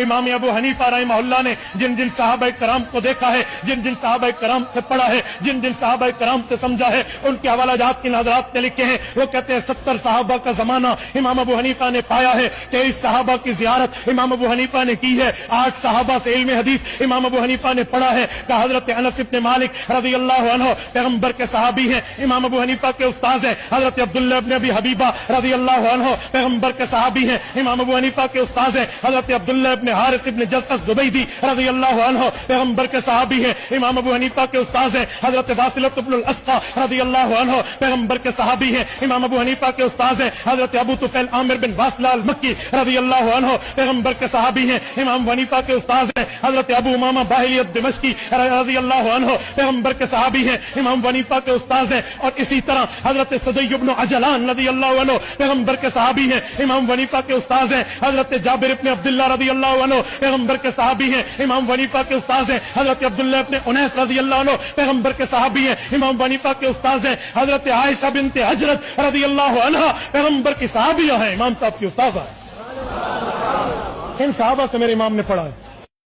امام ابو حنیفہ رحمہ نے جن جن صحابہ کرام کو دیکھا ہے، جن جن صحابہ کرام سے پڑھا ہے، جن جن صحابہ کرام سے سمجھا ہے، ان کے حوالہ جات کی حضرات نے لکھے ہیں. وہ کہتے ہیں 70 صحابہ کا زمانہ امام ابو حنیفہ نے پایا ہے، 23 صحابہ کی زیارت امام ابو حنیفہ نے کی ہے، 8 صحابہ سے علم حدیث امام ابو حنیفہ نے پڑھا ہے. کہ حضرت انس بن مالک رضی اللہ عنہ پیغمبر کے صحابی ہیں، امام ابو حنیفہ کے استاذ ہیں. حضرت عبداللہ ابن ابی حبیبہ رضی اللہ عنہ پیغمبر کے صحابی ہیں، امام ابو حنیفہ کے استاذ ہیں. حضرت عبداللہ ابن حارث ابن جزء زبیدی رضی اللہ عنہ پیغمبر کے صحابی ہیں، امام ابو حنیفہ کے استاذ ہیں. حضرت واصلہ بن الاسقا رضی اللہ عنہ پیغمبر کے صحابی ہیں، امام ابو حنیفہ کے استاذ ہیں. حضرت ابو طفیل عامر بن واصلہ المکی رضی اللہ عنہ پیغمبر کے صحابی ہیں، امام ابو حنیفہ کے استاذ ہیں. حضرت ابو امامہ باہلی الدمشقی رضی اللہ عنہ پیغمبر کے صحابی ہیں، امام ابو حنیفہ کے استاذ ہیں. اور اسی طرح حضرت صدی بن عجلان رضی اللہ عنہ پیغمبر کے صحابی ہیں، امام ابو حنیفہ کے استاذ ہیں. حضرت جابر بن عبداللہ رضی اللہ عنہ پیغمبر کے صحابی ہیں، امام ابو حنیفہ کے استاذ ہیں. حضرت عبداللہ بن انیس رضی اللہ عنہ پیغمبر کے صحابی ہیں، امام ابو حنیفہ کے استاذ ہیں. حضرت عائشہ بنت حجرت رضی اللہ عنہا پیغمبر کی صحابیہ ہیں، امام صاحب کی استاذہ ہیں. ان صحابہ سے میرے امام نے پڑھا ہے.